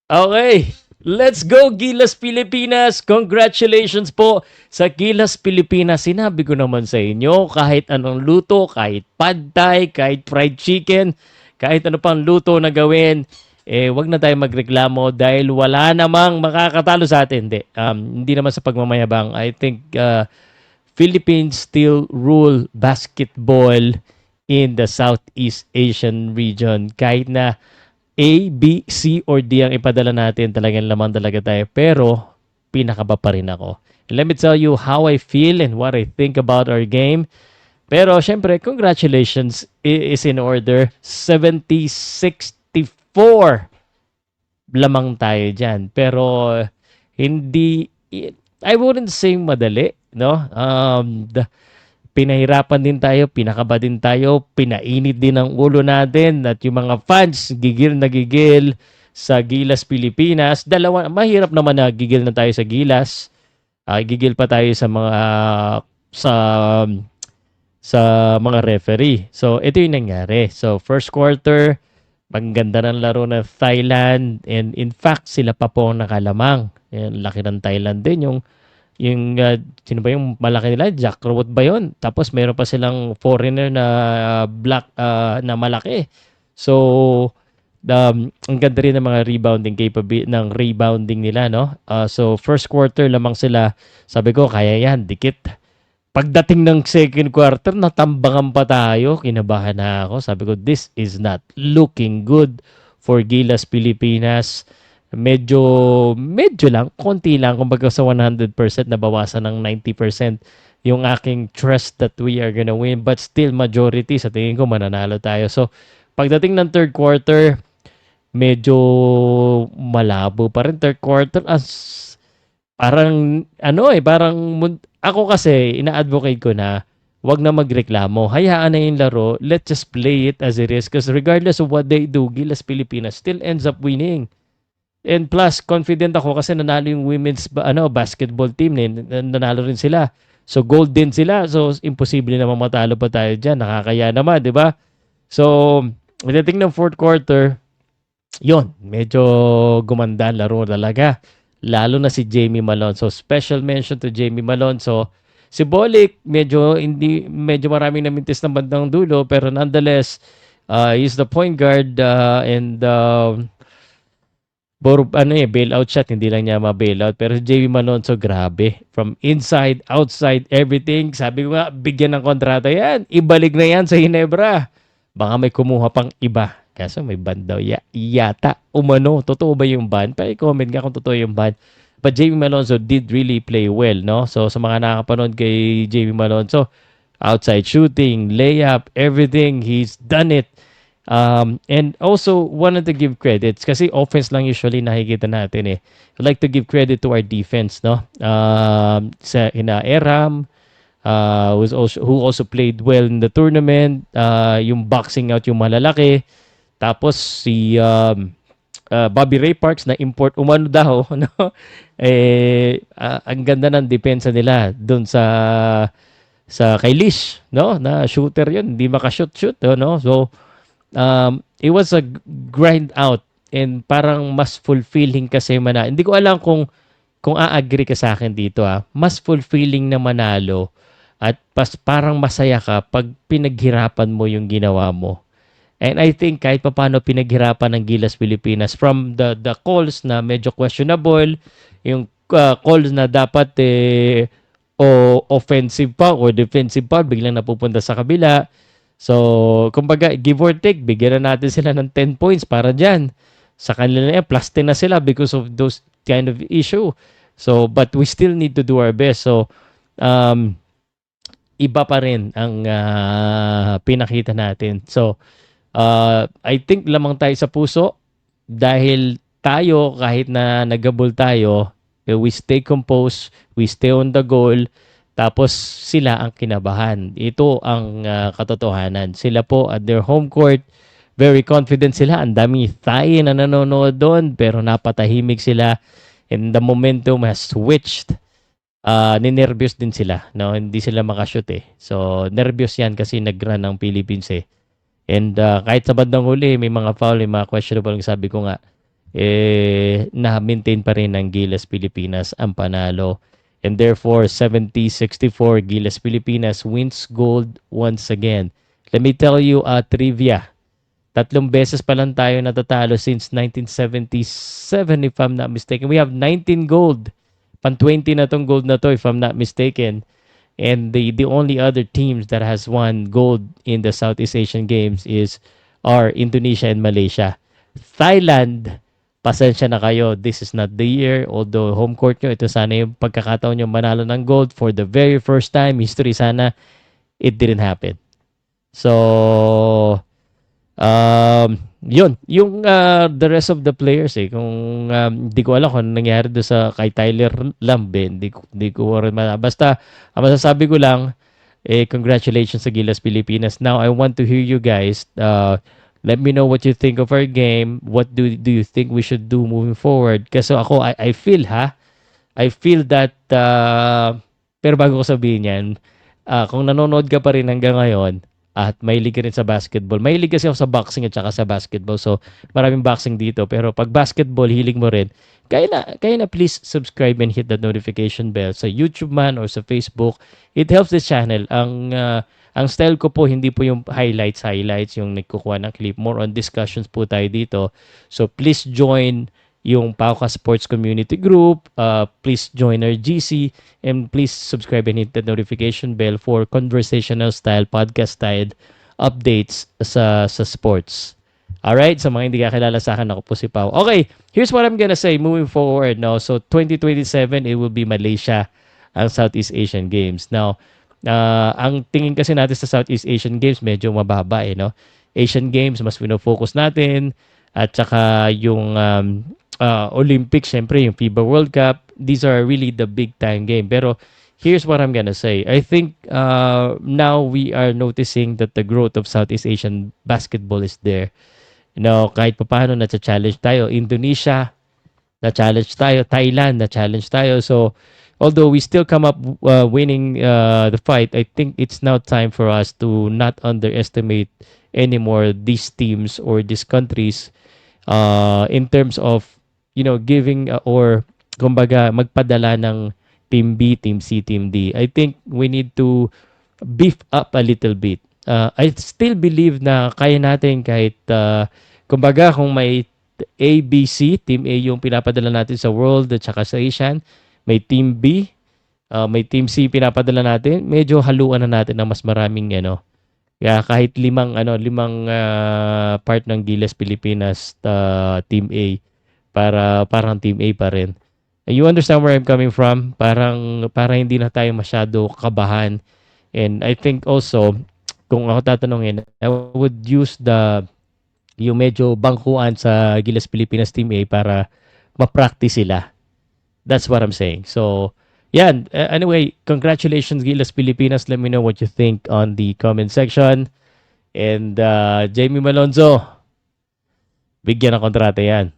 Okay, let's go Gilas Pilipinas! Congratulations po sa Gilas Pilipinas. Sinabi ko naman sa inyo, kahit anong luto, kahit pad thai, kahit fried chicken, kahit ano pang luto na gawin, wag na tayo magreklamo dahil wala namang makakatalo sa atin. Hindi naman sa pagmamayabang. I think Philippines still rule basketball in the Southeast Asian region. Kahit na A, B, C, or D ang ipadala natin, talagang lamang talaga tayo. Pero, pinakaba pa rin ako. And let me tell you how I feel and what I think about our game. Pero, syempre, congratulations is in order. 70-64 lamang tayo dyan. Pero, hindi, I wouldn't say madali, no? Pinahirapan din tayo, pinakaba din tayo, pinainit din ang ulo natin at yung mga fans gigil na gigil sa Gilas Pilipinas. Dalawa, mahirap naman na gigil na tayo sa Gilas. Gigil pa tayo sa mga sa sa mga referee. So ito yung nangyari. So first quarter, pangganda ng laro ng Thailand and in fact sila pa po ang nakalamang. Yan, laki ng Thailand din sino ba yung malaki nila? Jack Root ba yun? Tapos meron pa silang foreigner na black na malaki. So ang ganda rin ng mga rebounding ng rebounding nila, no? So first quarter lamang sila. Sabi ko kaya yan, dikit. Pagdating ng second quarter, natambangan pa tayo. Kinabahan na ako. Sabi ko, this is not looking good for Gilas Pilipinas. Medyo, medyo lang, konti lang. Kumbaga sa 100%, nabawasan ng 90% yung aking trust that we are gonna win. But still, majority, sa tingin ko, mananalo tayo. So, pagdating ng third quarter, medyo malabo pa rin. Third quarter, parang, ako kasi, ina-advocate ko na, wag na magreklamo. Hayaan na yung laro. Let's just play it as it is. Because regardless of what they do, Gilas Pilipinas still ends up winning. And plus, confident ako kasi nanalo yung women's basketball team. Nanalo rin sila. So, gold din sila. So, imposible naman matalo pa tayo dyan. Nakakaya naman, di ba? So, pagdating ng fourth quarter, yon medyo gumanda ang laro talaga. Lalo na si Jamie Malone. So, special mention to Jamie Malone. So, si Bolick, medyo maraming namintis ng bandang dulo. Pero nonetheless, he's the point guard and bailout shot, hindi lang niya ma-bailout. Pero si JV Malonzo, grabe. From inside, outside, everything. Sabi ko nga, bigyan ng kontrata yan. Ibalik na yan sa Hinebra. Baka may kumuha pang iba. Kaso may ban daw yata. Umano, totoo ba yung ban? Pa-comment nga kung totoo yung ban. But JV Malonzo did really play well, no? So sa mga nakakapanood kay JV Malonzo, outside shooting, layup, everything, he's done it. And also, wanted to give credits kasi offense lang usually nakikita natin eh. I'd like to give credit to our defense, no? Sa Eram, who also played well in the tournament. Yung boxing out yung malalaki. Tapos Bobby Ray Parks na import umano daw, no? Ang ganda ng depensa nila doon sa kay Lish, no? Na shooter 'yun, hindi maka-shoot, no? So it was a grind out and parang mas fulfilling kasi Hindi ko alam kung a-agree ka sa akin dito Mas fulfilling na manalo at parang masaya ka pag pinaghirapan mo yung ginawa mo. And I think kahit paano pinaghirapan ng Gilas Pilipinas from the calls na medyo questionable, yung calls na dapat o offensive pa or defensive pa biglang napupunta sa kabila. So, kumbaga, give or take, bigyan na natin sila ng 10 points para dyan. Sa kanila na yan, plus 10 na sila because of those kind of issue. So, but we still need to do our best. So, iba pa rin ang pinakita natin. So, I think lamang tayo sa puso dahil tayo, kahit na nagabol tayo, we stay composed, we stay on the goal, tapos sila ang kinabahan. Ito ang katotohanan. Sila po at their home court, very confident sila. Ang dami Thai na nanonood doon pero napatahimik sila and the momentum has switched. Ninervyos din sila. No? Hindi sila makashoot eh. So, nervyos yan kasi nag-run ng Philippines eh. And kahit sa bandang huli, may mga foul, may mga questionable, sabi ko nga. na-maintain pa rin ng Gilas Pilipinas ang panalo. And therefore, 70-64, Gilas Pilipinas wins gold once again. Let me tell you a trivia. 3 beses pa lang tayo natatalo since 1977 if I'm not mistaken. We have 19 gold. Pan 20 na tong gold na to if I'm not mistaken. And the only other teams that has won gold in the Southeast Asian Games are Indonesia and Malaysia. Thailand, pasensya na kayo. This is not the year. Although home court nyo, ito sana yung pagkakataon nyo manalo ng gold for the very first time. History sana. It didn't happen. So, yun. Yung the rest of the players kung di ko alam kung nangyari doon sa kay Tyler Lambe, di ko rin basta, ang masasabi ko lang, congratulations sa Gilas Pilipinas. Now, I want to hear you guys. Let me know what you think of our game. What do you think we should do moving forward? Kasi ako, I feel that, pero bago ko sabihin yan, kung nanonood ka pa rin hanggang ngayon, at mahilig ka rin sa basketball. Mahilig kasi ako sa boxing at saka sa basketball. So, maraming boxing dito. Pero pag basketball, hilig mo rin. Kaya na please subscribe and hit the notification bell sa YouTube man or sa Facebook. It helps this channel. Ang style ko po, hindi po yung highlights, yung nagkukuha ng clip. More on discussions po tayo dito. So, please join yung Pauka Sports Community Group. Please join our GC and please subscribe and hit the notification bell for conversational style, podcast style updates sa sports. Alright, sa mga hindi kakilala sa akin, ako po si Pau. Okay, here's what I'm gonna say moving forward. No? So 2027, it will be Malaysia ang Southeast Asian Games. Now, ang tingin kasi natin sa Southeast Asian Games, medyo mababa no? Asian Games, mas pinofocus natin. At saka yung Olympics, syempre yung FIBA World Cup, these are really the big time game. Pero here's what I'm gonna say. I think now we are noticing that the growth of Southeast Asian basketball is there. Kahit paano na-challenge tayo. Indonesia, na-challenge tayo. Thailand, na-challenge tayo. So, although we still come up winning the fight, I think it's now time for us to not underestimate anymore these teams or these countries in terms of giving or kumbaga magpadala ng Team B, Team C, Team D. I think we need to beef up a little bit. I still believe na kaya natin kahit kumbaga kung may A, B, C, Team A yung pinapadala natin sa World at saka sa Asian, may Team B, may Team C pinapadala natin, medyo haluan na natin ng mas maraming kaya kahit limang part ng Gilas Pilipinas Team A para parang Team A pa rin. You understand where I'm coming from? Parang hindi na tayo masyado kabahan. And I think also, kung ako tatanungin, I would use yung medyo bangkuan sa Gilas Pilipinas Team A para ma-practice sila. That's what I'm saying. So, yan. Anyway, congratulations Gilas Pilipinas. Let me know what you think on the comment section. And Jamie Malonzo, bigyan ng kontrata yan.